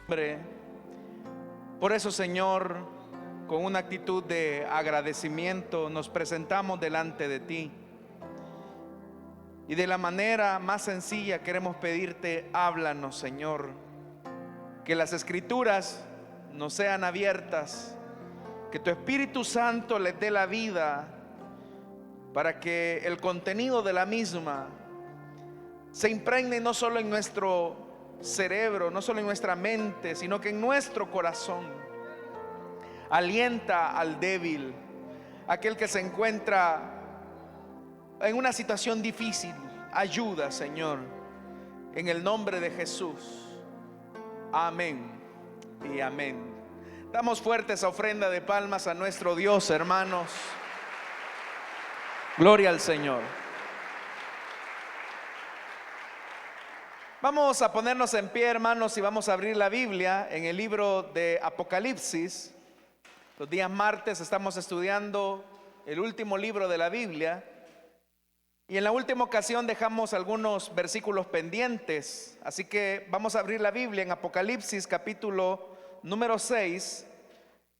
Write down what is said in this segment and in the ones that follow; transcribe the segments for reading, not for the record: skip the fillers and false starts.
nombre. Por eso, Señor, con una actitud de agradecimiento nos presentamos delante de ti. Y de la manera más sencilla queremos pedirte, háblanos, Señor. Que las Escrituras nos sean abiertas, que tu Espíritu Santo les dé la vida para que el contenido de la misma se impregne no solo en nuestro cerebro, no solo en nuestra mente, sino que en nuestro corazón. Alienta al débil, aquel que se encuentra en una situación difícil. Ayuda, Señor, en el nombre de Jesús. Amén y amén. Damos fuerte esa ofrenda de palmas a nuestro Dios, hermanos. Gloria al Señor. Vamos a ponernos en pie, hermanos, y vamos a abrir la Biblia en el libro de Apocalipsis. Los días martes estamos estudiando el último libro de la Biblia. Y en la última ocasión dejamos algunos versículos pendientes. Así que vamos a abrir la Biblia en Apocalipsis capítulo número 6,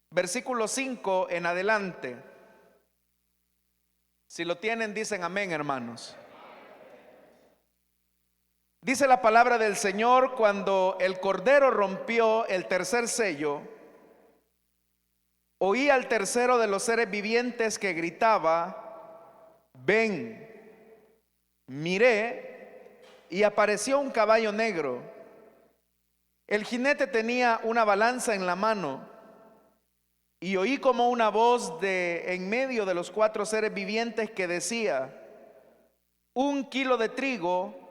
versículo 5 en adelante. Si lo tienen, dicen amén, hermanos. Dice la palabra del Señor: cuando el Cordero rompió el tercer sello, oí al tercero de los seres vivientes que gritaba: ven. Miré y apareció un caballo negro. El jinete tenía una balanza en la mano, y oí como una voz de en medio de los cuatro seres vivientes que decía: 1 kilo de trigo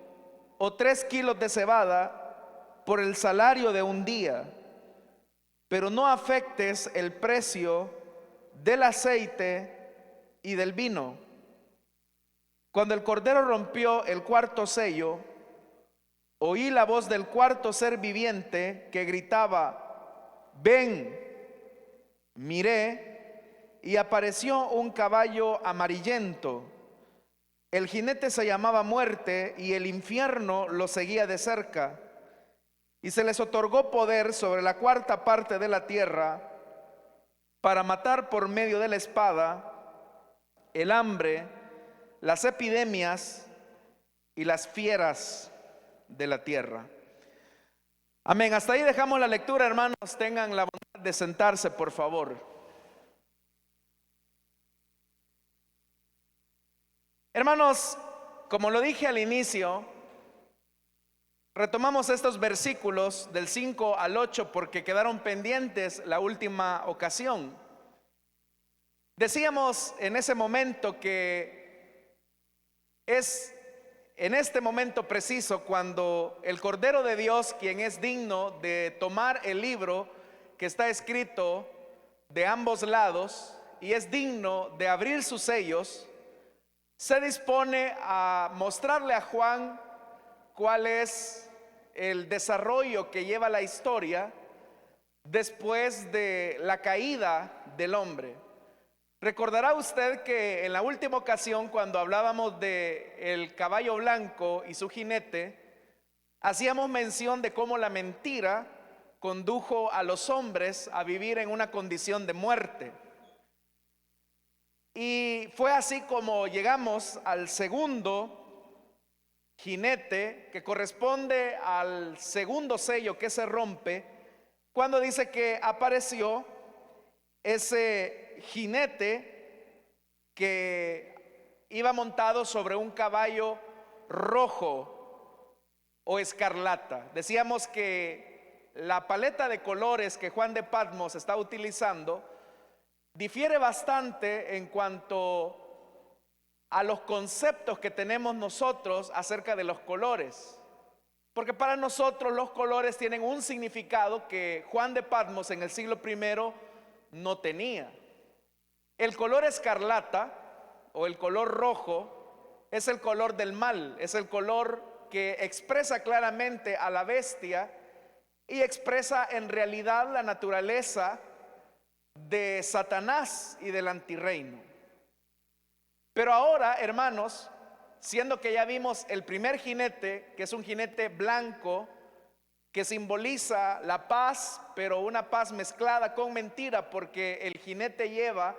o 3 kilos de cebada por el salario de un día, pero no afectes el precio del aceite y del vino. Cuando el Cordero rompió el cuarto sello, oí la voz del cuarto ser viviente que gritaba: ven. Miré y apareció un caballo amarillento. El jinete se llamaba Muerte y el infierno lo seguía de cerca. Y se les otorgó poder sobre la cuarta parte de la tierra para matar por medio de la espada, el hambre, las epidemias y las fieras de la tierra. Amén. Hasta ahí dejamos la lectura, hermanos. Tengan la bondad de sentarse, por favor. Hermanos, como lo dije al inicio, retomamos estos versículos del 5 al 8 porque quedaron pendientes la última ocasión. Decíamos en ese momento que es en este momento preciso cuando el Cordero de Dios, quien es digno de tomar el libro que está escrito de ambos lados y es digno de abrir sus sellos, se dispone a mostrarle a Juan cuál es el desarrollo que lleva la historia después de la caída del hombre. Recordará usted que en la última ocasión, cuando hablábamos de el caballo blanco y su jinete, hacíamos mención de cómo la mentira condujo a los hombres a vivir en una condición de muerte. Y fue así como llegamos al segundo jinete, que corresponde al segundo sello que se rompe, cuando dice que apareció ese jinete que iba montado sobre un caballo rojo o escarlata. Decíamos que la paleta de colores que Juan de Patmos está utilizando difiere bastante en cuanto a los conceptos que tenemos nosotros acerca de los colores, porque para nosotros los colores tienen un significado que Juan de Patmos en el siglo I no tenía. El color escarlata o el color rojo es el color del mal, es el color que expresa claramente a la bestia y expresa en realidad la naturaleza de Satanás y del antirreino. Pero ahora, hermanos, siendo que ya vimos el primer jinete, que es un jinete blanco, que simboliza la paz, pero una paz mezclada con mentira, porque el jinete lleva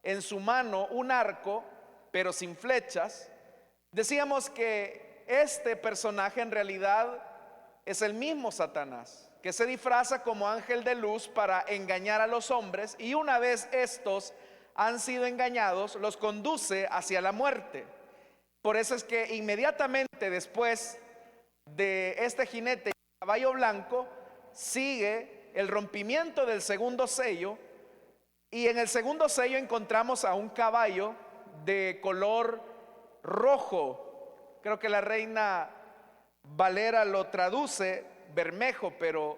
en su mano un arco, pero sin flechas. Decíamos que este personaje en realidad es el mismo Satanás, que se disfraza como ángel de luz para engañar a los hombres, y una vez estos han sido engañados, los conduce hacia la muerte. Por eso es que inmediatamente después de este jinete y caballo blanco sigue el rompimiento del segundo sello, y en el segundo sello encontramos a un caballo de color rojo. Creo que la Reina Valera lo traduce bermejo, pero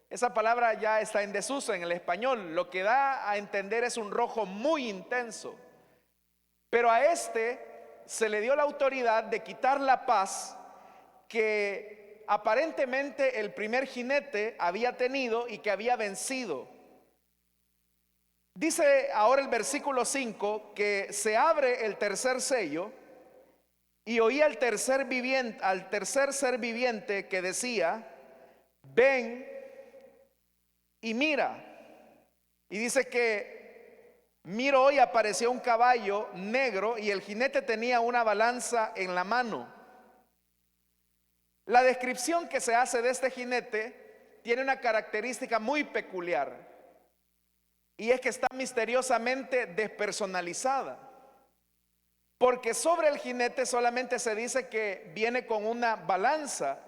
esa palabra ya está en desuso en el español. Lo que da a entender es un rojo muy intenso. Pero a este se le dio la autoridad de quitar la paz que aparentemente el primer jinete había tenido y que había vencido. Dice ahora el versículo 5 que se abre el tercer sello, y oí al tercer ser viviente que decía: ven y mira. Y dice que miró y apareció un caballo negro, y el jinete tenía una balanza en la mano. La descripción que se hace de este jinete tiene una característica muy peculiar, y es que está misteriosamente despersonalizada, porque sobre el jinete solamente se dice que viene con una balanza.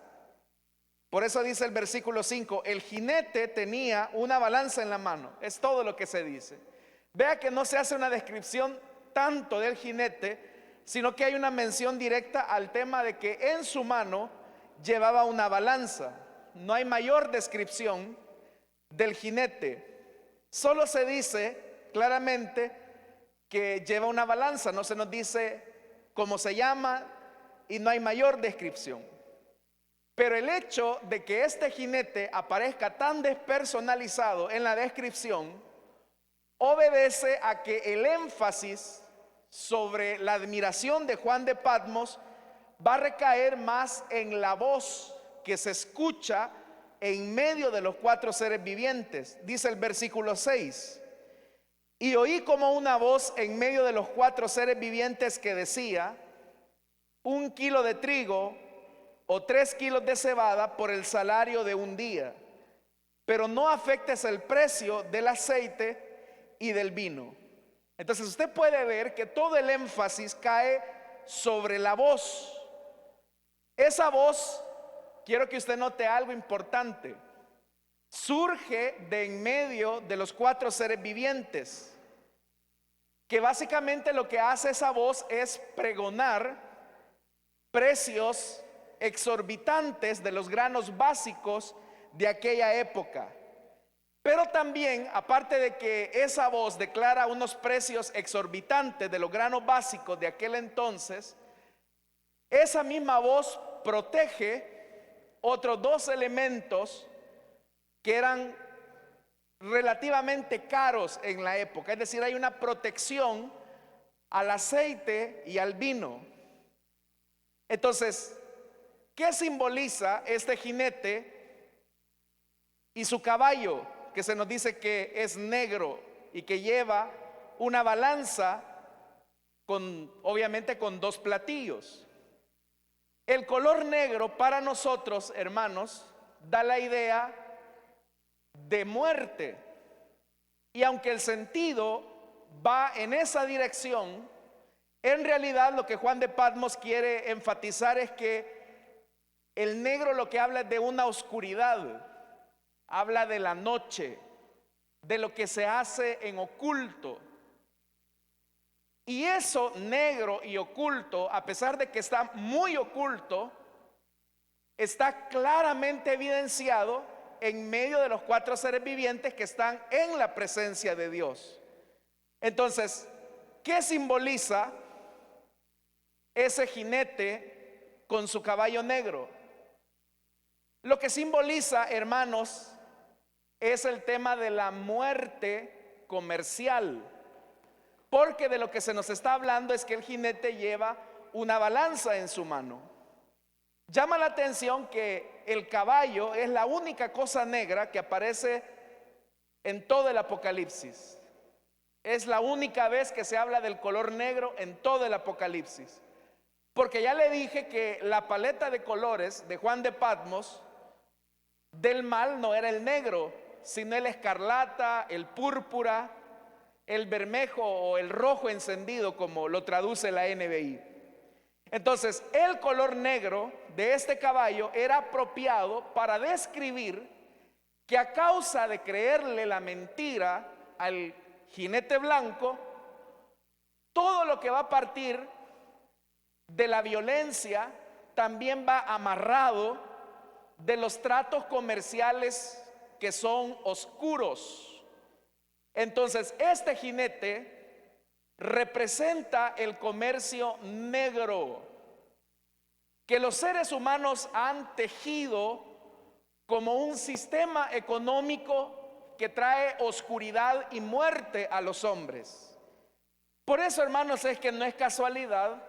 Por eso dice el versículo 5, el jinete tenía una balanza en la mano. Es todo lo que se dice. Vea que no se hace una descripción tanto del jinete, sino que hay una mención directa al tema de que en su mano llevaba una balanza. No hay mayor descripción del jinete. Solo se dice claramente que lleva una balanza. No se nos dice cómo se llama y no hay mayor descripción. Pero el hecho de que este jinete aparezca tan despersonalizado en la descripción obedece a que el énfasis sobre la admiración de Juan de Patmos va a recaer más en la voz que se escucha en medio de los cuatro seres vivientes. Dice el versículo 6: y oí como una voz en medio de los cuatro seres vivientes que decía: 1 kilo de trigo o 3 kilos de cebada por el salario de un día, pero no afectes el precio del aceite y del vino. Entonces usted puede ver que todo el énfasis cae sobre la voz. Esa voz, quiero que usted note algo importante, surge de en medio de los cuatro seres vivientes, que básicamente lo que hace esa voz es pregonar precios exorbitantes de los granos básicos de aquella época. Pero también, aparte de que esa voz declara unos precios exorbitantes de los granos básicos de aquel entonces, esa misma voz protege otros dos elementos que eran relativamente caros en la época. Es decir, hay una protección al aceite y al vino. Entonces, ¿qué simboliza este jinete y su caballo, que se nos dice que es negro y que lleva una balanza obviamente con dos platillos? El color negro para nosotros, hermanos, da la idea de muerte, y aunque el sentido va en esa dirección, en realidad lo que Juan de Patmos quiere enfatizar es que el negro lo que habla es de una oscuridad, habla de la noche, de lo que se hace en oculto. Y eso negro y oculto, a pesar de que está muy oculto, está claramente evidenciado en medio de los cuatro seres vivientes que están en la presencia de Dios. Entonces, ¿qué simboliza ese jinete con su caballo negro? Lo que simboliza, hermanos, es el tema de la muerte comercial, porque de lo que se nos está hablando es que el jinete lleva una balanza en su mano. Llama la atención que que el caballo es la única cosa negra que aparece en todo el Apocalipsis. Es la única vez que se habla del color negro en todo el Apocalipsis. Porque ya le dije que la paleta de colores de Juan de Patmos del mal no era el negro, sino el escarlata, el púrpura, el bermejo o el rojo encendido, como lo traduce la NBI. Entonces, el color negro de este caballo era apropiado para describir que a causa de creerle la mentira al jinete blanco, todo lo que va a partir de la violencia también va amarrado de los tratos comerciales que son oscuros. Entonces, este jinete representa el comercio negro que los seres humanos han tejido como un sistema económico que trae oscuridad y muerte a los hombres. Por eso, hermanos, es que no es casualidad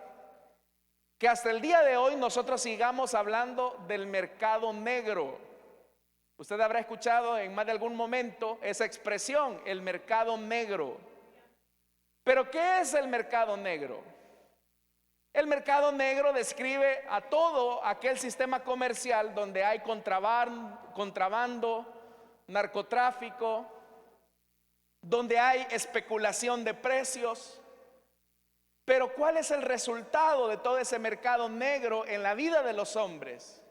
que hasta el día de hoy nosotros sigamos hablando del mercado negro. Usted habrá escuchado en más de algún momento esa expresión, el mercado negro. Pero ¿qué es el mercado negro? El mercado negro describe a todo aquel sistema comercial donde hay contrabando, narcotráfico, donde hay especulación de precios. Pero ¿cuál es el resultado de todo ese mercado negro en la vida de los hombres?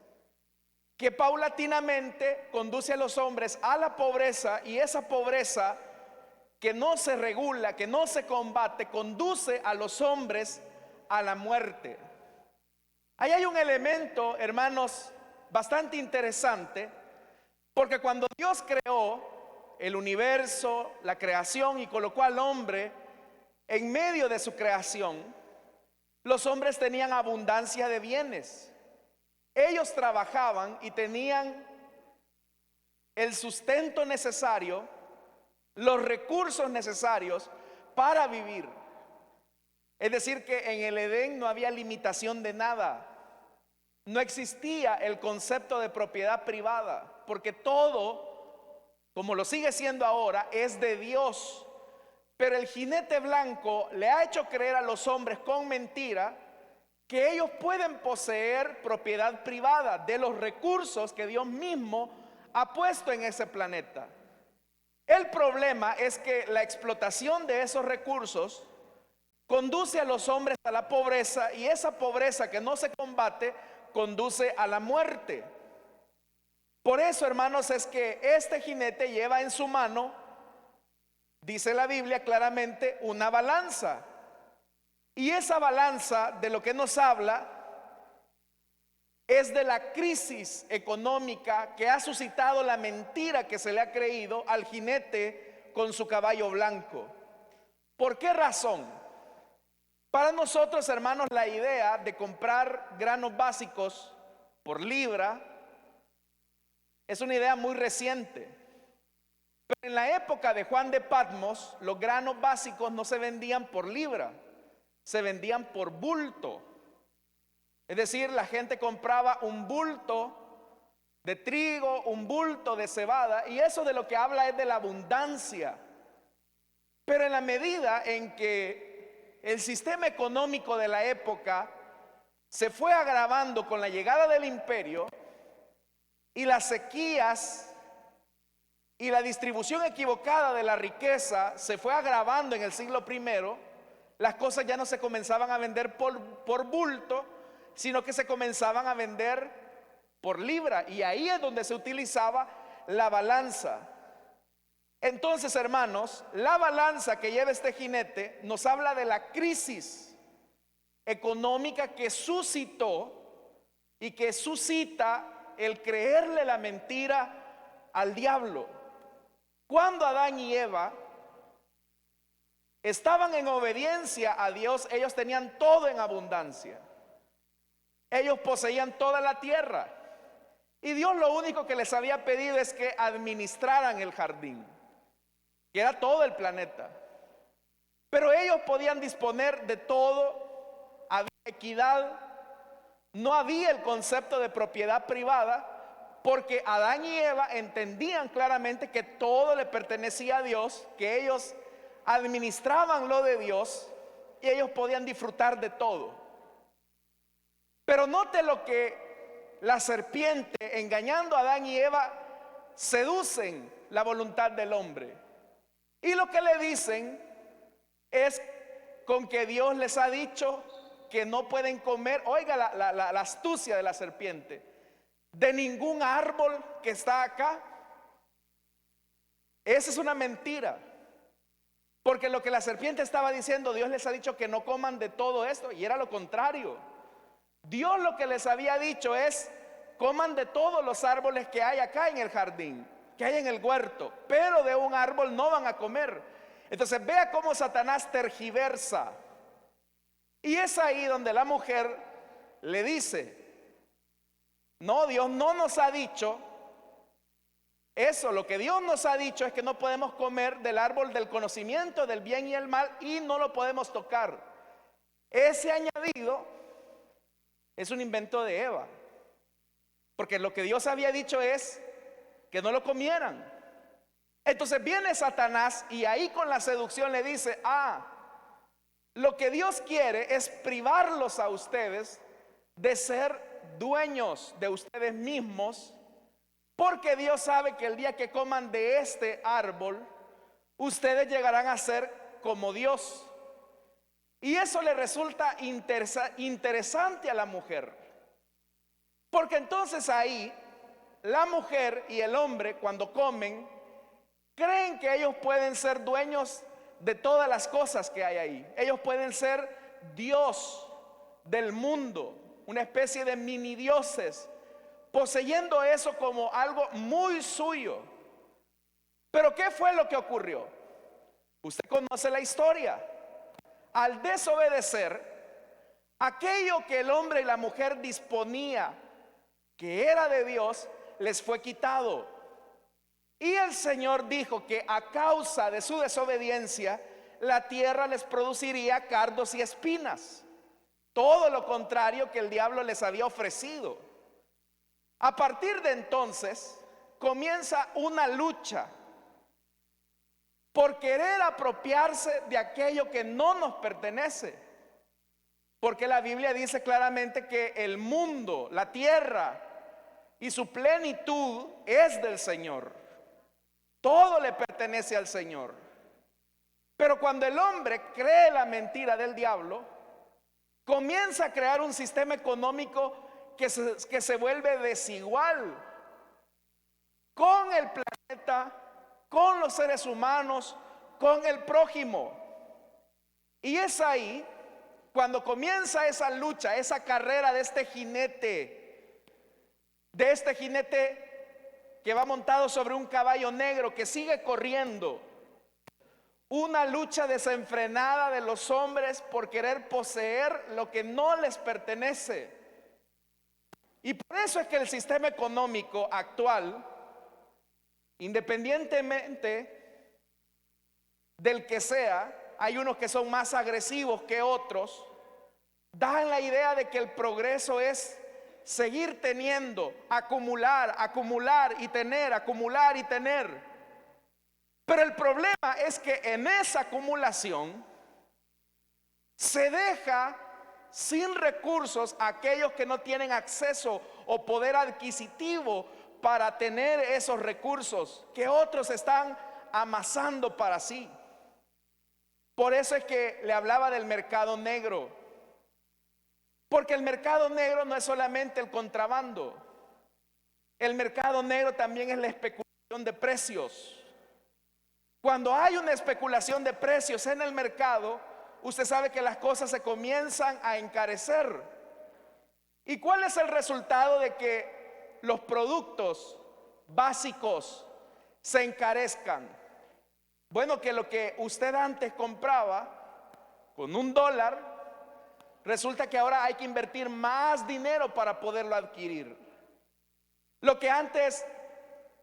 Que paulatinamente conduce a los hombres a la pobreza, y esa pobreza que no se regula, que no se combate, conduce a los hombres a la muerte. Ahí hay un elemento, hermanos, bastante interesante, porque cuando Dios creó el universo, la creación, y colocó al hombre en medio de su creación, los hombres tenían abundancia de bienes. Ellos trabajaban y tenían el sustento necesario, los recursos necesarios para vivir. Es decir, que en el Edén no había limitación de nada. No existía el concepto de propiedad privada, porque todo, como lo sigue siendo ahora, es de Dios. Pero el jinete blanco le ha hecho creer a los hombres con mentira que ellos pueden poseer propiedad privada de los recursos que Dios mismo ha puesto en ese planeta. El problema es que la explotación de esos recursos conduce a los hombres a la pobreza, y esa pobreza que no se combate conduce a la muerte. Por eso, hermanos, es que este jinete lleva en su mano, dice la Biblia claramente, una balanza. Y esa balanza de lo que nos habla es de la crisis económica que ha suscitado la mentira que se le ha creído al jinete con su caballo blanco. ¿Por qué razón? Para nosotros, hermanos, la idea de comprar granos básicos por libra es una idea muy reciente. Pero en la época de Juan de Patmos, los granos básicos no se vendían por libra, se vendían por bulto. Es decir, la gente compraba un bulto de trigo, un bulto de cebada, y eso de lo que habla es de la abundancia. Pero en la medida en que el sistema económico de la época se fue agravando con la llegada del imperio, y las sequías y la distribución equivocada de la riqueza se fue agravando en el siglo I, las cosas ya no se comenzaban a vender por bulto, sino que se comenzaban a vender por libra, y ahí es donde se utilizaba la balanza. Entonces, hermanos, la balanza que lleva este jinete nos habla de la crisis económica que suscitó y que suscita el creerle la mentira al diablo. Cuando Adán y Eva estaban en obediencia a Dios, ellos tenían todo en abundancia. Ellos poseían toda la tierra, y Dios lo único que les había pedido es que administraran el jardín, que era todo el planeta. Pero ellos podían disponer de todo, había equidad, no había el concepto de propiedad privada, porque Adán y Eva entendían claramente que todo le pertenecía a Dios, que ellos administraban lo de Dios y ellos podían disfrutar de todo. Pero note lo que la serpiente, engañando a Adán y Eva, seducen la voluntad del hombre. Y lo que le dicen es con que Dios les ha dicho que no pueden comer, oiga la astucia de la serpiente, de ningún árbol que está acá. Esa es una mentira. Porque lo que la serpiente estaba diciendo, Dios les ha dicho que no coman de todo esto, y era lo contrario. Dios lo que les había dicho es: coman de todos los árboles que hay acá en el jardín, que hay en el huerto, pero de un árbol no van a comer. Entonces vea cómo Satanás tergiversa. Y es ahí donde la mujer le dice: no, Dios no nos ha dicho eso. Lo que Dios nos ha dicho es que no podemos comer del árbol del conocimiento del bien y el mal, y no lo podemos tocar. Ese añadido es un invento de Eva, porque lo que Dios había dicho es que no lo comieran. Entonces viene Satanás y ahí con la seducción le dice: lo que Dios quiere es privarlos a ustedes de ser dueños de ustedes mismos, porque Dios sabe que el día que coman de este árbol, ustedes llegarán a ser como Dios. Y eso le resulta interesante a la mujer, porque entonces ahí la mujer y el hombre, cuando comen, creen que ellos pueden ser dueños de todas las cosas que hay ahí. Ellos pueden ser Dios del mundo, una especie de mini dioses, poseyendo eso como algo muy suyo. Pero ¿qué fue lo que ocurrió? Usted conoce la historia. Al desobedecer, aquello que el hombre y la mujer disponía que era de Dios, les fue quitado. Y el Señor dijo que a causa de su desobediencia, la tierra les produciría cardos y espinas. Todo lo contrario que el diablo les había ofrecido. A partir de entonces comienza una lucha por querer apropiarse de aquello que no nos pertenece. Porque la Biblia dice claramente que el mundo, la tierra y su plenitud es del Señor. Todo le pertenece al Señor. Pero cuando el hombre cree la mentira del diablo, comienza a crear un sistema económico que se vuelve desigual con el planeta, con los seres humanos, con el prójimo. Y es ahí cuando comienza esa lucha, esa carrera de este jinete que va montado sobre un caballo negro, que sigue corriendo. Una lucha desenfrenada de los hombres por querer poseer lo que no les pertenece. Y por eso es que el sistema económico actual, independientemente del que sea, hay unos que son más agresivos que otros, dan la idea de que el progreso es seguir teniendo, acumular, acumular y tener, acumular y tener. Pero el problema es que en esa acumulación se deja sin recursos a aquellos que no tienen acceso o poder adquisitivo para tener esos recursos que otros están amasando para sí. Por eso es que le hablaba del mercado negro, porque el mercado negro no es solamente el contrabando. El mercado negro también es la especulación de precios. Cuando hay una especulación de precios en el mercado, usted sabe que las cosas se comienzan a encarecer. ¿Y cuál es el resultado de que los productos básicos se encarezcan? Bueno, que lo que usted antes compraba con $1, resulta que ahora hay que invertir más dinero para poderlo adquirir. Lo que antes,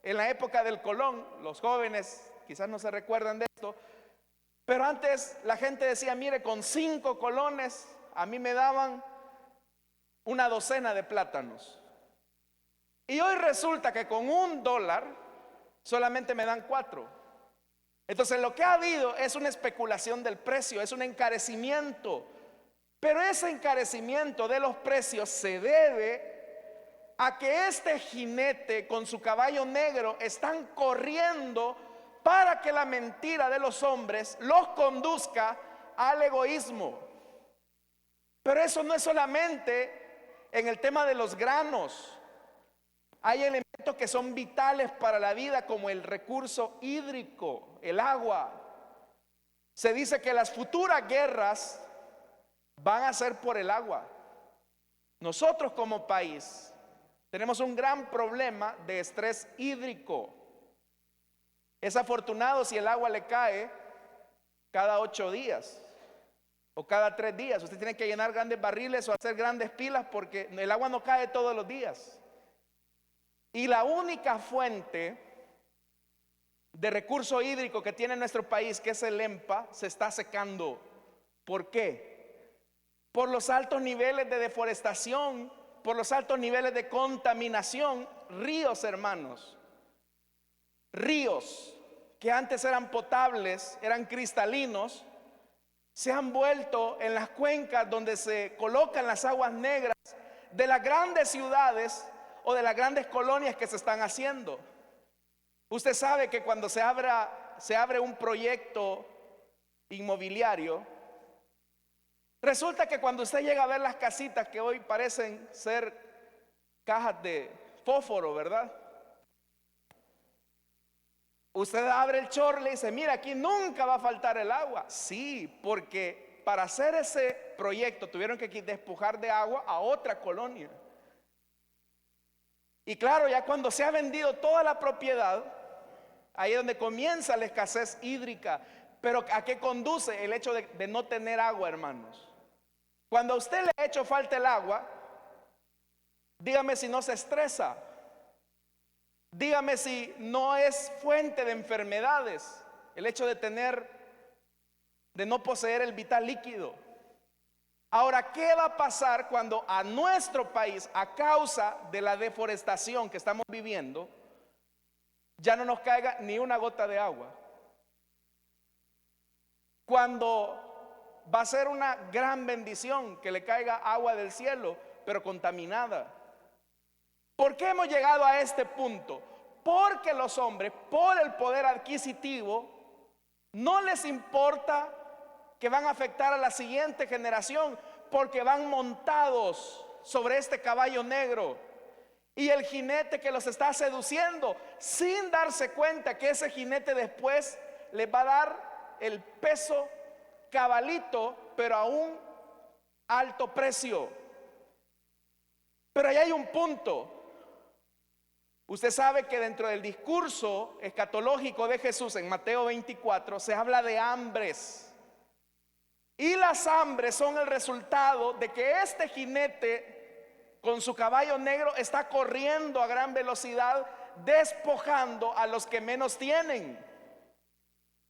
en la época del Colón, los jóvenes quizás no se recuerdan de esto, pero antes la gente decía: mire, con 5 colones a mí me daban una docena de plátanos. Y hoy resulta que con $1 solamente me dan 4. Entonces lo que ha habido es una especulación del precio, es un encarecimiento. Pero ese encarecimiento de los precios se debe a que este jinete con su caballo negro están corriendo para que la mentira de los hombres los conduzca al egoísmo. Pero eso no es solamente en el tema de los granos. Hay elementos que son vitales para la vida, como el recurso hídrico, el agua. Se dice que las futuras guerras van a ser por el agua. Nosotros como país tenemos un gran problema de estrés hídrico. Es afortunado si el agua le cae cada 8 días o cada 3 días. Usted tiene que llenar grandes barriles o hacer grandes pilas porque el agua no cae todos los días. Y la única fuente de recurso hídrico que tiene nuestro país, que es el EMPA, se está secando. ¿Por qué? Por los altos niveles de deforestación, por los altos niveles de contaminación. Ríos, hermanos, ríos que antes eran potables, eran cristalinos, se han vuelto en las cuencas donde se colocan las aguas negras de las grandes ciudades o de las grandes colonias que se están haciendo. Usted sabe que cuando se abre un proyecto inmobiliario, resulta que cuando usted llega a ver las casitas que hoy parecen ser cajas de fósforo, ¿verdad? Usted abre el chorle y dice, mira, aquí nunca va a faltar el agua. Sí, porque para hacer ese proyecto tuvieron que despojar de agua a otra colonia. Y claro, ya cuando se ha vendido toda la propiedad, ahí es donde comienza la escasez hídrica. Pero ¿a qué conduce el hecho de no tener agua, hermanos? Cuando a usted le ha hecho falta el agua, dígame si no se estresa. Dígame si no es fuente de enfermedades el hecho de no poseer el vital líquido. Ahora, ¿qué va a pasar cuando a nuestro país, a causa de la deforestación que estamos viviendo, ya no nos caiga ni una gota de agua? Cuando va a ser una gran bendición que le caiga agua del cielo, pero contaminada. ¿Por qué hemos llegado a este punto? Porque los hombres, por el poder adquisitivo, no les importa que van a afectar a la siguiente generación, porque van montados sobre este caballo negro y el jinete que los está seduciendo, sin darse cuenta que ese jinete después les va a dar el peso cabalito, pero a un alto precio. Pero ahí hay un punto. Usted sabe que dentro del discurso escatológico de Jesús en Mateo 24 se habla de hambres. Y las hambres son el resultado de que este jinete con su caballo negro está corriendo a gran velocidad, despojando a los que menos tienen.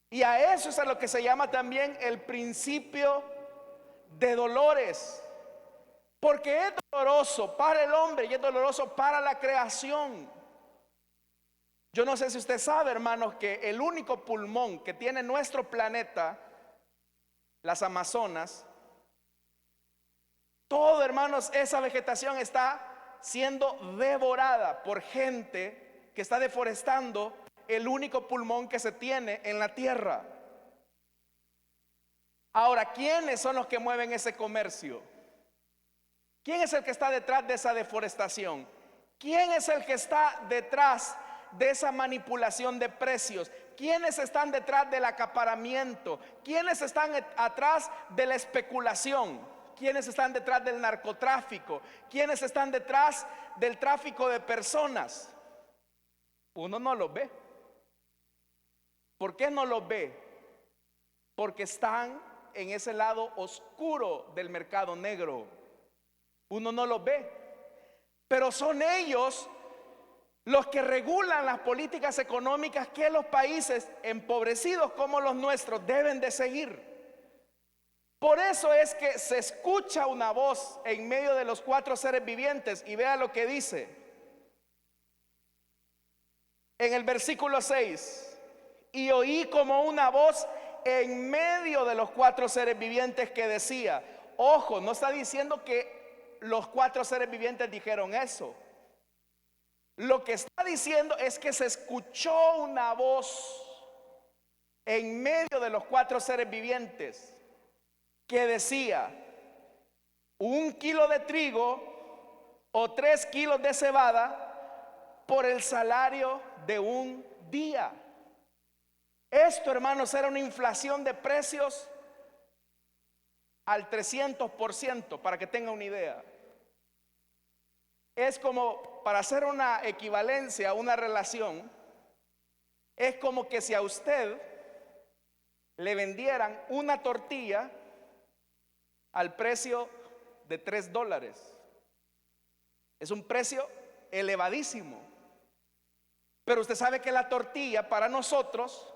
Y a eso es a lo que se llama también el principio de dolores. Porque es doloroso para el hombre y es doloroso para la creación. Yo no sé si usted sabe, hermanos, que el único pulmón que tiene nuestro planeta, las Amazonas, todo, hermanos, esa vegetación está siendo devorada por gente que está deforestando el único pulmón que se tiene en la tierra. Ahora, ¿quiénes son los que mueven ese comercio? ¿Quién es el que está detrás de esa deforestación? ¿Quién es el que está detrás de esa manipulación de precios? ¿Quiénes están detrás del acaparamiento? ¿Quiénes están atrás de la especulación? ¿Quiénes están detrás del narcotráfico? ¿Quiénes están detrás del tráfico de personas? Uno no los ve. ¿Por qué no los ve? Porque están en ese lado oscuro del mercado negro. Uno no los ve. Pero son ellos los que regulan las políticas económicas que los países empobrecidos como los nuestros deben de seguir. Por eso es que se escucha una voz en medio de los 4 seres vivientes, y vea lo que dice: En el versículo 6, y oí como una voz en medio de los cuatro seres vivientes que decía, ojo, no está diciendo que los cuatro seres vivientes dijeron eso. Lo que está diciendo es que se escuchó una voz en medio de los cuatro seres vivientes que decía, 1 kilo de trigo o 3 kilos de cebada por el salario de un día. Esto, hermanos, era una inflación de precios al 300%, para que tenga una idea. Es como, para hacer una equivalencia, una relación, es como que si a usted le vendieran una tortilla al precio de $3. Es un precio elevadísimo. Pero usted sabe que la tortilla para nosotros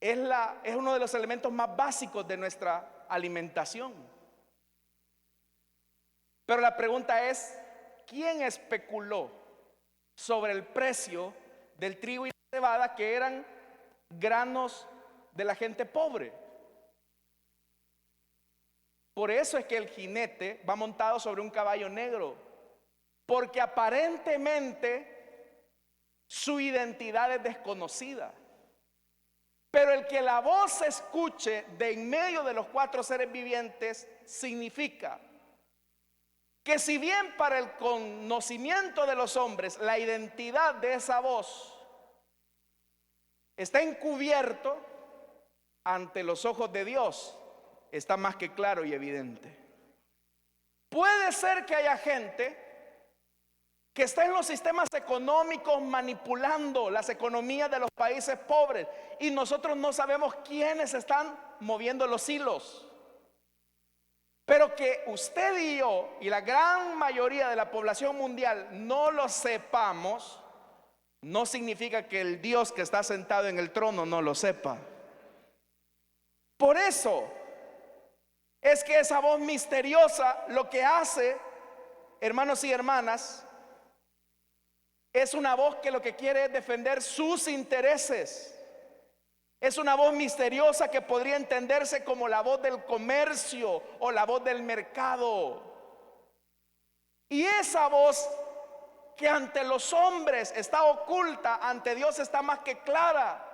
es uno de los elementos más básicos de nuestra alimentación. Pero la pregunta es, ¿quién especuló sobre el precio del trigo y la cebada, que eran granos de la gente pobre? Por eso es que el jinete va montado sobre un caballo negro, porque aparentemente su identidad es desconocida. Pero el que la voz se escuche de en medio de los cuatro seres vivientes significa que si bien para el conocimiento de los hombres la identidad de esa voz está encubierto, ante los ojos de Dios está más que claro y evidente. Puede ser que haya gente que está en los sistemas económicos manipulando las economías de los países pobres y nosotros no sabemos quiénes están moviendo los hilos. Pero que usted y yo y la gran mayoría de la población mundial no lo sepamos, no significa que el Dios que está sentado en el trono no lo sepa. Por eso es que esa voz misteriosa lo que hace, hermanos y hermanas, es una voz que lo que quiere es defender sus intereses. Es una voz misteriosa que podría entenderse como la voz del comercio o la voz del mercado. Y esa voz que ante los hombres está oculta, ante Dios está más que clara.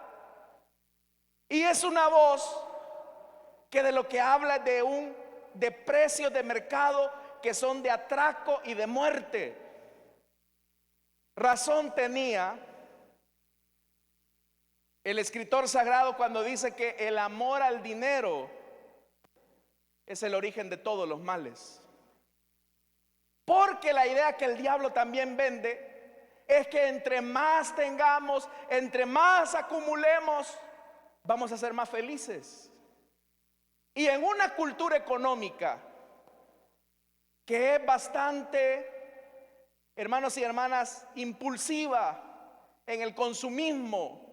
Y es una voz que de lo que habla de precios de mercado que son de atraco y de muerte. Razón tenía el escritor sagrado cuando dice que el amor al dinero es el origen de todos los males. Porque la idea que el diablo también vende es que entre más tengamos, entre más acumulemos, vamos a ser más felices. Y en una cultura económica que es bastante, hermanos y hermanas, impulsiva en el consumismo,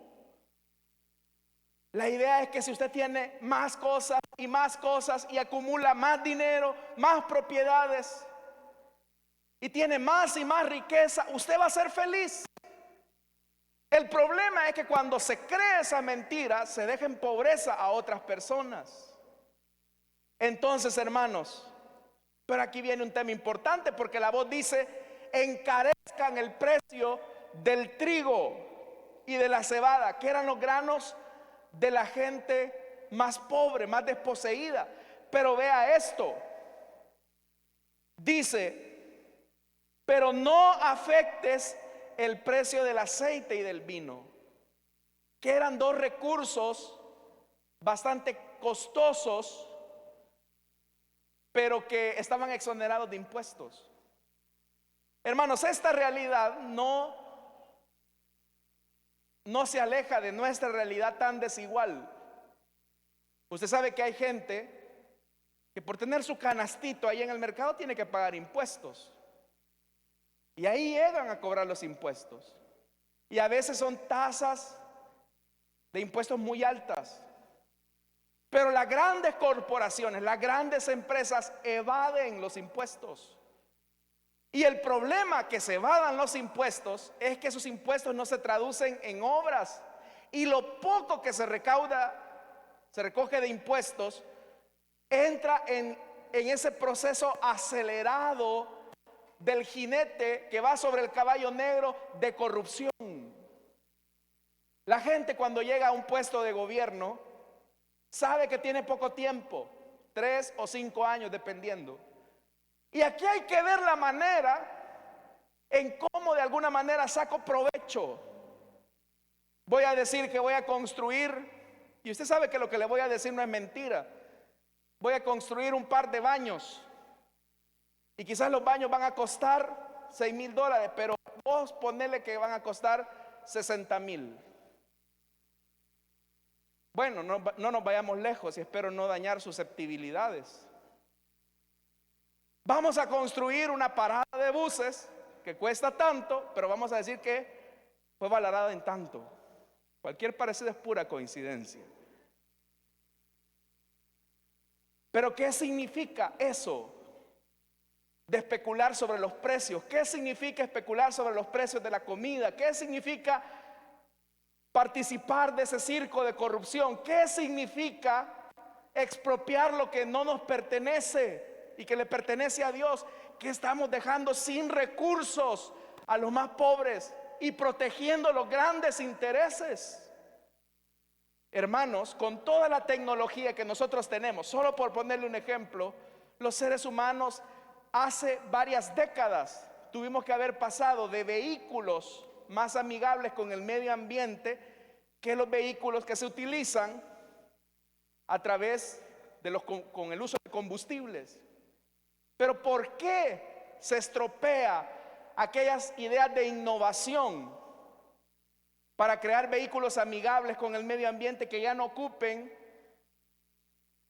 la idea es que si usted tiene más cosas y acumula más dinero, más propiedades y tiene más y más riqueza, usted va a ser feliz. El problema es que cuando se cree esa mentira, se deja en pobreza a otras personas. Entonces, hermanos, pero aquí viene un tema importante, porque la voz dice: encarezcan el precio del trigo y de la cebada, que eran los granos de la gente más pobre, más desposeída. Pero vea esto, dice: pero no afectes el precio del aceite y del vino, que eran dos recursos bastante costosos, pero que estaban exonerados de impuestos. Hermanos, esta realidad no se aleja de nuestra realidad tan desigual. Usted sabe que hay gente que por tener su canastito ahí en el mercado tiene que pagar impuestos. Y ahí llegan a cobrar los impuestos. Y a veces son tasas de impuestos muy altas. Pero las grandes corporaciones, las grandes empresas evaden los impuestos. Y el problema que se evadan los impuestos es que esos impuestos no se traducen en obras. Y lo poco que se recauda, se recoge de impuestos, entra en ese proceso acelerado del jinete que va sobre el caballo negro de corrupción. La gente cuando llega a un puesto de gobierno sabe que tiene poco tiempo, 3 o 5 años dependiendo. Y aquí hay que ver la manera en cómo de alguna manera saco provecho. Voy a decir que voy a construir, y usted sabe que lo que le voy a decir no es mentira. Voy a construir un par de baños y quizás los baños van a costar $6,000, pero vos ponele que van a costar 60,000. Bueno, no nos vayamos lejos y espero no dañar susceptibilidades. Vamos a construir una parada de buses que cuesta tanto, pero vamos a decir que fue valorada en tanto. Cualquier parecido es pura coincidencia. Pero ¿qué significa eso de especular sobre los precios? ¿Qué significa especular sobre los precios de la comida? ¿Qué significa participar de ese circo de corrupción? ¿Qué significa expropiar lo que no nos pertenece y que le pertenece a Dios? ¿Qué estamos dejando sin recursos a los más pobres y protegiendo los grandes intereses? Hermanos, con toda la tecnología que nosotros tenemos, solo por ponerle un ejemplo, los seres humanos hace varias décadas tuvimos que haber pasado de vehículos más amigables con el medio ambiente que los vehículos que se utilizan a través de con el uso de combustibles. Pero ¿por qué se estropea aquellas ideas de innovación para crear vehículos amigables con el medio ambiente que ya no ocupen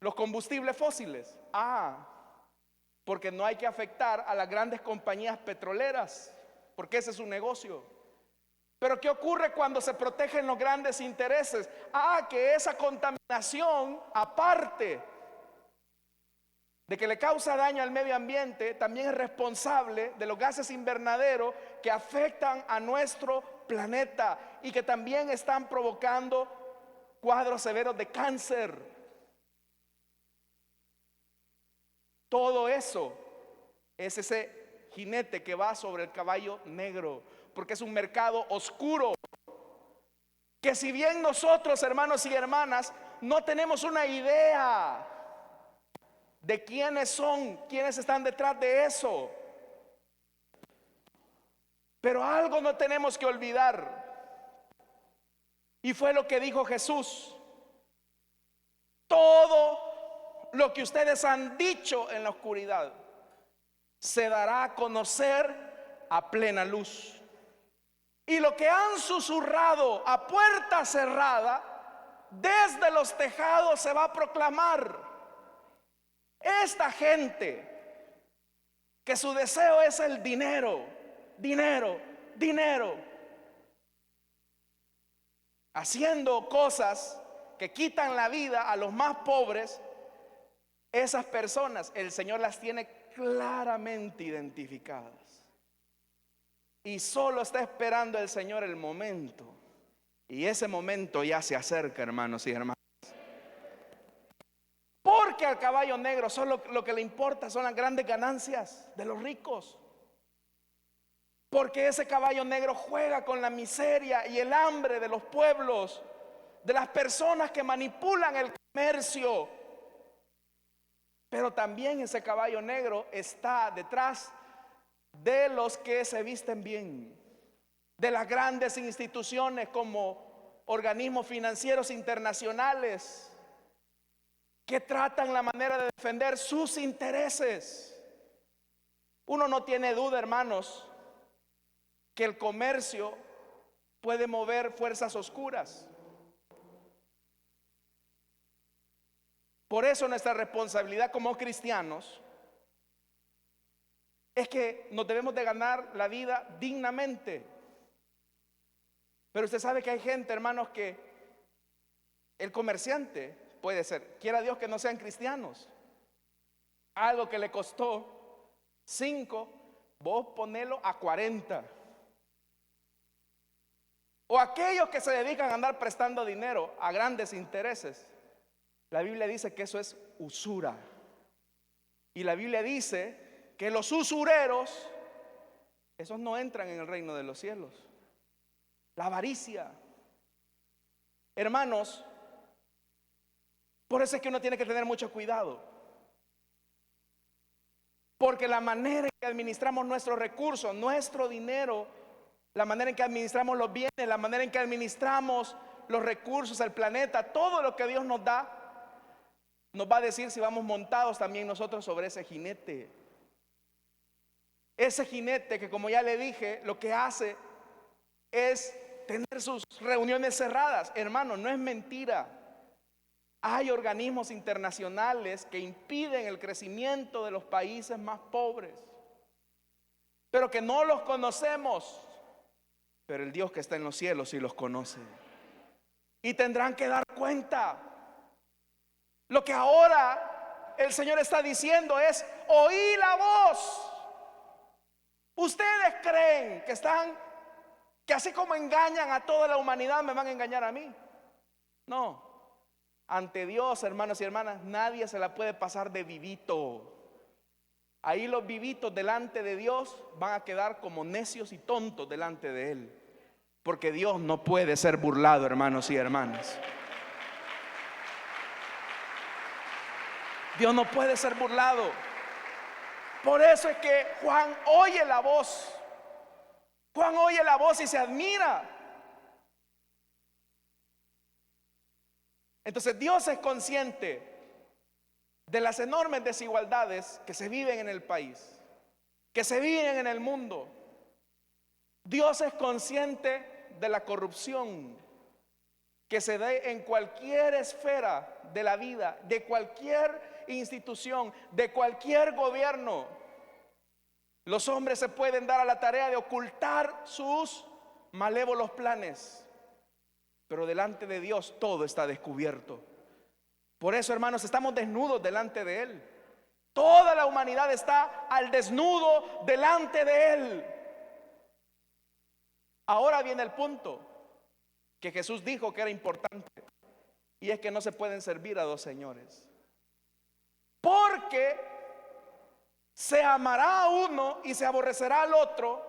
los combustibles fósiles? Porque no hay que afectar a las grandes compañías petroleras, porque ese es su negocio. Pero ¿qué ocurre cuando se protegen los grandes intereses? Que esa contaminación, aparte de que le causa daño al medio ambiente, también es responsable de los gases invernaderos que afectan a nuestro planeta y que también están provocando cuadros severos de cáncer. Todo eso es ese jinete que va sobre el caballo negro, porque es un mercado oscuro, que si bien nosotros, hermanos y hermanas, no tenemos una idea de quiénes son, quiénes están detrás de eso, pero algo no tenemos que olvidar, y fue lo que dijo Jesús: todo lo que ustedes han dicho en la oscuridad se dará a conocer a plena luz, y lo que han susurrado a puerta cerrada desde los tejados se va a proclamar. Esta gente que su deseo es el dinero, dinero, dinero, haciendo cosas que quitan la vida a los más pobres, esas personas el Señor las tiene claramente identificadas. Y solo está esperando el Señor el momento. Y ese momento ya se acerca, hermanos y hermanas. Porque al caballo negro solo lo que le importa son las grandes ganancias de los ricos. Porque ese caballo negro juega con la miseria y el hambre de los pueblos, de las personas que manipulan el comercio. Pero también ese caballo negro está detrás de los que se visten bien, de las grandes instituciones como organismos financieros internacionales que tratan la manera de defender sus intereses. Uno no tiene duda, hermanos, que el comercio puede mover fuerzas oscuras. Por eso nuestra responsabilidad como cristianos es que nos debemos de ganar la vida dignamente. Pero usted sabe que hay gente, hermanos, que el comerciante puede ser, quiera Dios que no sean cristianos, algo que le costó 5, vos ponelo a 40. O aquellos que se dedican a andar prestando dinero a grandes intereses. La Biblia dice que eso es usura. Y la Biblia dice que los usureros, esos no entran en el reino de los cielos. La avaricia. Hermanos, por eso es que uno tiene que tener mucho cuidado. Porque la manera en que administramos nuestros recursos, nuestro dinero, la manera en que administramos los bienes, la manera en que administramos los recursos, el planeta, todo lo que Dios nos da, nos va a decir si vamos montados también nosotros sobre ese jinete. Ese jinete que, como ya le dije, lo que hace es tener sus reuniones cerradas. Hermano, no es mentira. Hay organismos internacionales que impiden el crecimiento de los países más pobres, pero que no los conocemos. Pero el Dios que está en los cielos sí los conoce. Y tendrán que dar cuenta. Lo que ahora el Señor está diciendo es: oí la voz. Ustedes creen que así como engañan a toda la humanidad, me van a engañar a mí. No. Ante Dios, hermanos y hermanas, nadie se la puede pasar de vivito. Ahí los vivitos delante de Dios van a quedar como necios y tontos delante de Él. Porque Dios no puede ser burlado, hermanos y hermanas. Dios no puede ser burlado. Por eso es que Juan oye la voz. Juan oye la voz y se admira. Entonces Dios es consciente de las enormes desigualdades que se viven en el país, que se viven en el mundo. Dios es consciente de la corrupción que se dé en cualquier esfera de la vida, de cualquier institución, de cualquier gobierno. Los hombres se pueden dar a la tarea de ocultar sus malévolos planes, pero delante de Dios todo está descubierto. Por eso, hermanos, estamos desnudos delante de Él. Toda la humanidad está al desnudo delante de Él. Ahora viene el punto que Jesús dijo que era importante, y es que no se pueden servir a dos señores, porque se amará a uno y se aborrecerá al otro.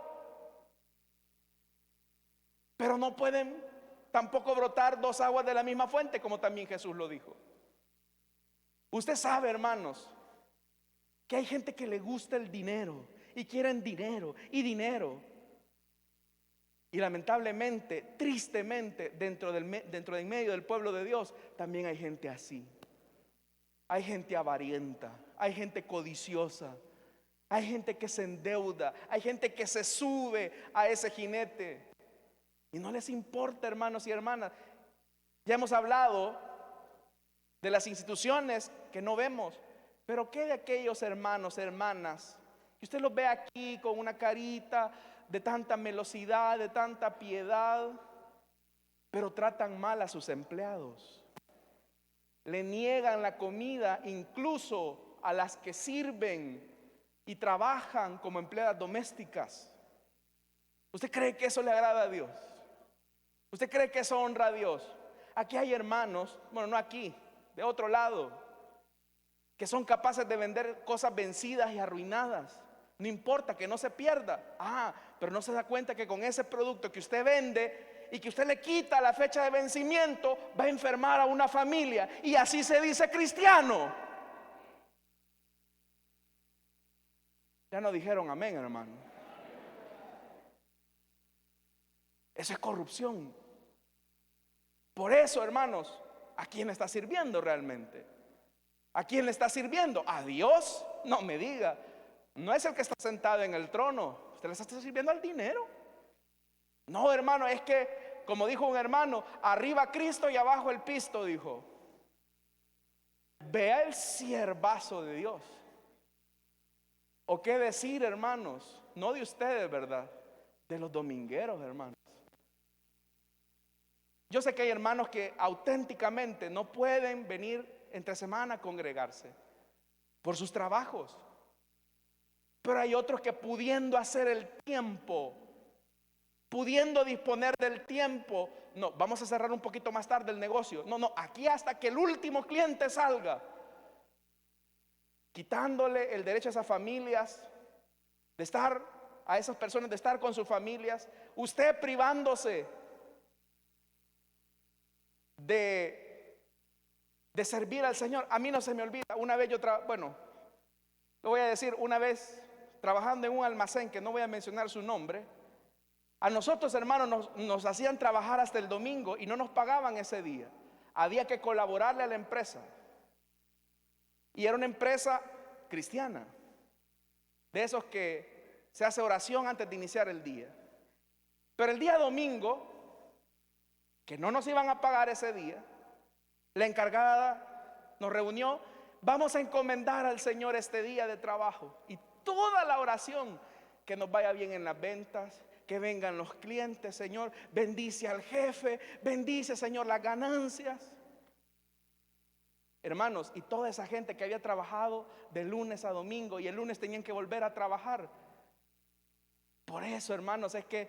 Pero no pueden tampoco brotar dos aguas de la misma fuente, como también Jesús lo dijo. Usted sabe, hermanos, que hay gente que le gusta el dinero y quieren dinero y dinero. Y lamentablemente, tristemente, dentro de en medio del pueblo de Dios, también hay gente así. Hay gente avarienta, hay gente codiciosa, hay gente que se endeuda, hay gente que se sube a ese jinete y no les importa, hermanos y hermanas. Ya hemos hablado de las instituciones que no vemos, pero ¿qué de aquellos hermanos, hermanas, que usted los ve aquí con una carita de tanta melosidad, de tanta piedad, pero tratan mal a sus empleados? Le niegan la comida incluso a las que sirven y trabajan como empleadas domésticas. ¿Usted cree que eso le agrada a Dios? ¿Usted cree que eso honra a Dios? Aquí hay hermanos, bueno, no aquí, de otro lado, que son capaces de vender cosas vencidas y arruinadas. No importa, que no se pierda. Pero no se da cuenta que con ese producto que usted vende y que usted le quita la fecha de vencimiento, va a enfermar a una familia. Y así se dice cristiano. Ya no dijeron amén, hermano. Eso es corrupción. Por eso, hermanos, ¿a quién está sirviendo realmente? ¿A quién le está sirviendo? ¿A Dios? No me diga. No es el que está sentado en el trono. Usted le está sirviendo al dinero. No, hermano, es que, como dijo un hermano, arriba Cristo y abajo el pisto, dijo. Vea el siervazo de Dios. O qué decir, hermanos, no de ustedes, ¿verdad? De los domingueros, hermanos. Yo sé que hay hermanos que auténticamente no pueden venir entre semana a congregarse por sus trabajos. Pero hay otros que pudiendo hacer el tiempo, pudiendo disponer del tiempo, no, vamos a cerrar un poquito más tarde el negocio. No, aquí hasta que el último cliente salga, quitándole el derecho a esas familias de estar, a esas personas de estar con sus familias, usted privándose de servir al Señor. A mí no se me olvida, una vez lo voy a decir, una vez trabajando en un almacén que no voy a mencionar su nombre, a nosotros, hermanos, nos hacían trabajar hasta el domingo y no nos pagaban ese día. Había que colaborarle a la empresa. Y era una empresa cristiana, de esos que se hace oración antes de iniciar el día. Pero el día domingo, que no nos iban a pagar ese día, la encargada nos reunió: vamos a encomendar al Señor este día de trabajo y toda la oración, que nos vaya bien en las ventas, que vengan los clientes, Señor, bendice al jefe, bendice, Señor, las ganancias. Hermanos, y toda esa gente que había trabajado de lunes a domingo y el lunes tenían que volver a trabajar. Por eso, hermanos, es que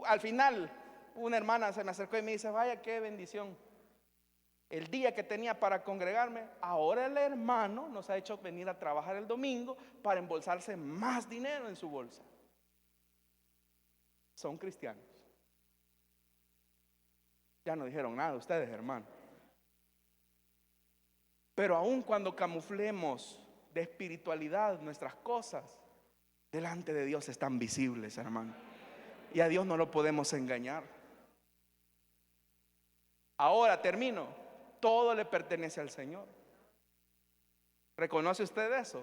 al final una hermana se me acercó y me dice: vaya, qué bendición. El día que tenía para congregarme, ahora el hermano nos ha hecho venir a trabajar el domingo para embolsarse más dinero en su bolsa. Son cristianos. Ya no dijeron nada ustedes, hermano. Pero aun cuando camuflemos de espiritualidad nuestras cosas, delante de Dios están visibles, hermano. Y a Dios no lo podemos engañar. Ahora termino. Todo le pertenece al Señor. ¿Reconoce usted eso?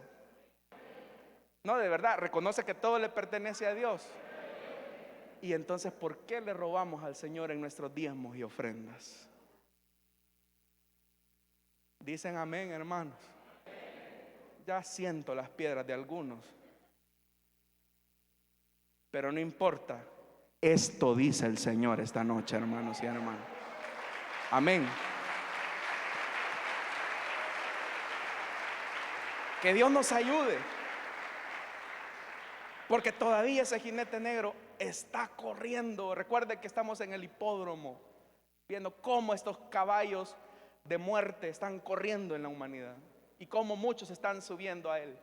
No, de verdad, reconoce que todo le pertenece a Dios. Y entonces, ¿por qué le robamos al Señor en nuestros diezmos y ofrendas? Dicen amén, hermanos. Ya siento las piedras de algunos, pero no importa. Esto dice el Señor esta noche, hermanos y hermanas. Amén. Que Dios nos ayude, porque todavía ese jinete negro está corriendo. Recuerde que estamos en el hipódromo, viendo cómo estos caballos de muerte están corriendo en la humanidad y cómo muchos están subiendo a él.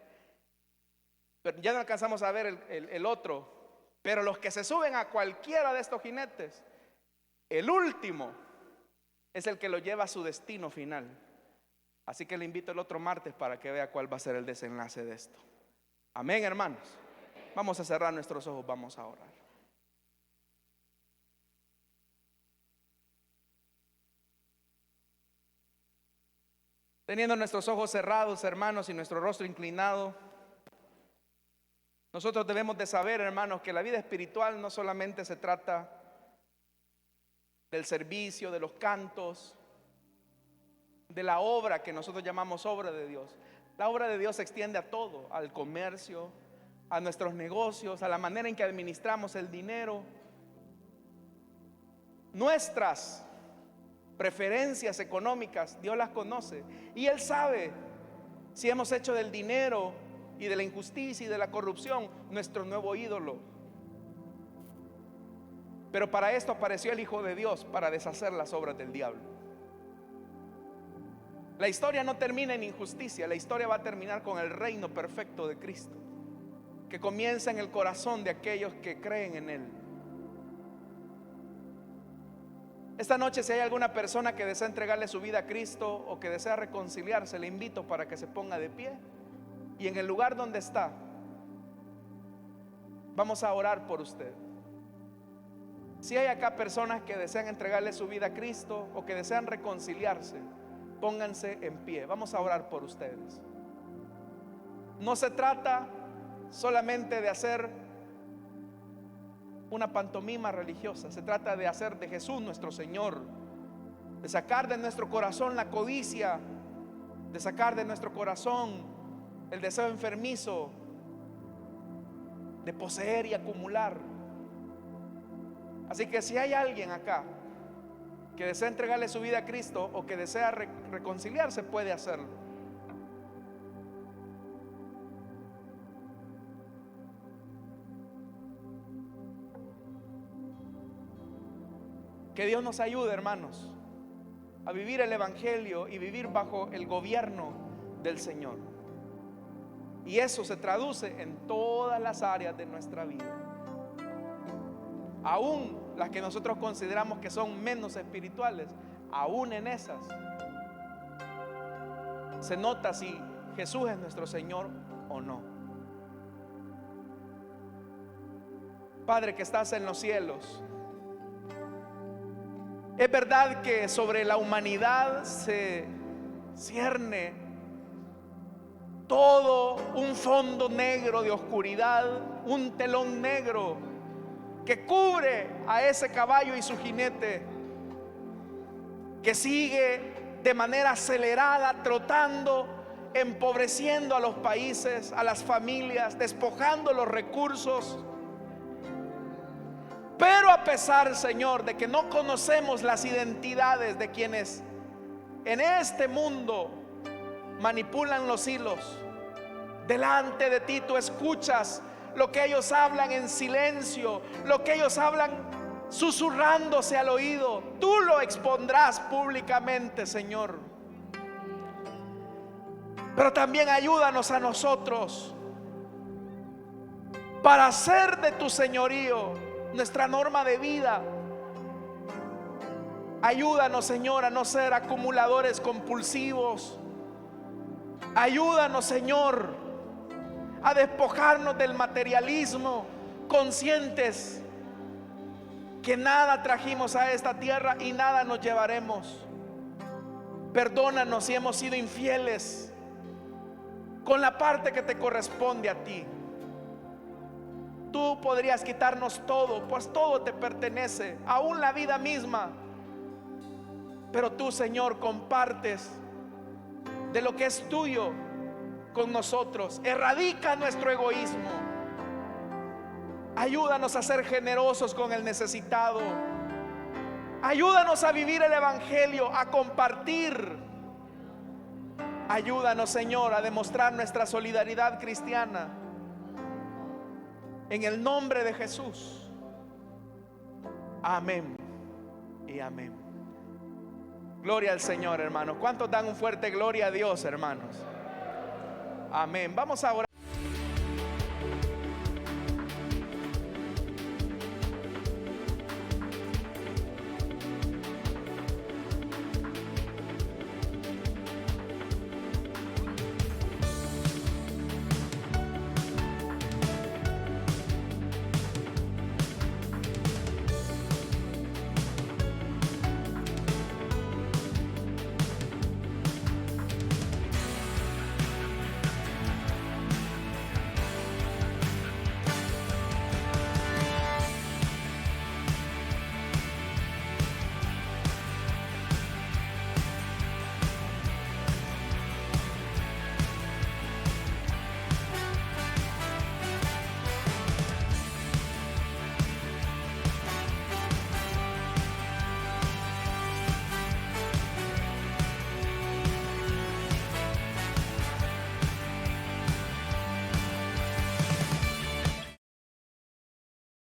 Pero ya no alcanzamos a ver el otro. Pero los que se suben a cualquiera de estos jinetes, el último es el que lo lleva a su destino final. Así que le invito el otro martes para que vea cuál va a ser el desenlace de esto. Amén, hermanos. Vamos a cerrar nuestros ojos, vamos a orar. Teniendo nuestros ojos cerrados, hermanos, y nuestro rostro inclinado, nosotros debemos de saber, hermanos, que la vida espiritual no solamente se trata del servicio, de los cantos, de la obra que nosotros llamamos obra de Dios. La obra de Dios se extiende a todo, al comercio, a nuestros negocios, a la manera en que administramos el dinero. Nuestras preferencias económicas, Dios las conoce y Él sabe si hemos hecho del dinero y de la injusticia y de la corrupción nuestro nuevo ídolo. Pero para esto apareció el Hijo de Dios, para deshacer las obras del diablo. La historia no termina en injusticia, la historia va a terminar con el reino perfecto de Cristo, que comienza en el corazón de aquellos que creen en Él. Esta noche, si hay alguna persona que desea entregarle su vida a Cristo o que desea reconciliarse, le invito para que se ponga de pie y en el lugar donde está vamos a orar por usted. Si hay acá personas que desean entregarle su vida a Cristo o que desean reconciliarse, pónganse en pie, vamos a orar por ustedes. No se trata solamente de hacer una pantomima religiosa, se trata de hacer de Jesús nuestro Señor, de sacar de nuestro corazón la codicia, de sacar de nuestro corazón el deseo enfermizo de poseer y acumular. Así que si hay alguien acá que desea entregarle su vida a Cristo o que desea reconciliarse, puede hacerlo. Que Dios nos ayude, hermanos, a vivir el Evangelio y vivir bajo el gobierno del Señor. Y eso se traduce en todas las áreas de nuestra vida, aún las que nosotros consideramos que son menos espirituales. Aún en esas se nota si Jesús es nuestro Señor o no. Padre que estás en los cielos, es verdad que sobre la humanidad se cierne todo un fondo negro de oscuridad, un telón negro que cubre a ese caballo y su jinete, que sigue de manera acelerada trotando, empobreciendo a los países, a las familias, despojando los recursos. Pero a pesar, Señor, de que no conocemos las identidades de quienes en este mundo manipulan los hilos, delante de ti tú escuchas lo que ellos hablan en silencio, lo que ellos hablan susurrándose al oído. Tú lo expondrás públicamente, Señor. Pero también ayúdanos a nosotros para hacer de tu señorío nuestra norma de vida. Ayúdanos, Señor, a no ser acumuladores compulsivos. Ayúdanos, Señor, a despojarnos del materialismo, conscientes que nada trajimos a esta tierra y nada nos llevaremos. Perdónanos si hemos sido infieles con la parte que te corresponde a ti. Tú podrías quitarnos todo, pues todo te pertenece, aún la vida misma. Pero tú, Señor, compartes de lo que es tuyo con nosotros. Erradica nuestro egoísmo. Ayúdanos a ser generosos con el necesitado. Ayúdanos a vivir el Evangelio, a compartir. Ayúdanos, Señor, a demostrar nuestra solidaridad cristiana. En el nombre de Jesús. Amén y amén. Gloria al Señor, hermanos. ¿Cuántos dan un fuerte gloria a Dios, hermanos? Amén. Vamos a orar.